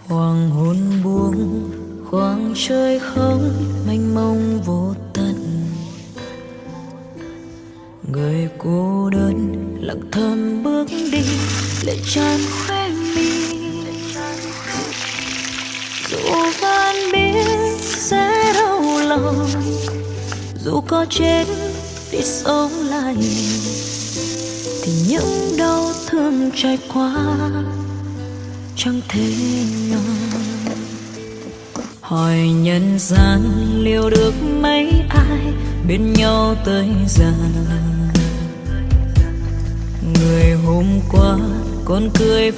Hoàng hôn buông khoảng trời không mênh mông vô tận, người cô đơn lặng thầm bước đi, lệ tràn khóe mi. Dù vẫn biết sẽ đau lòng, dù có chết đi sống lại, thì những đau thương trải qua chẳng thể nói. Hỏi nhân gian liệu được mấy ai bên nhau tới giờ, người hôm qua còn cười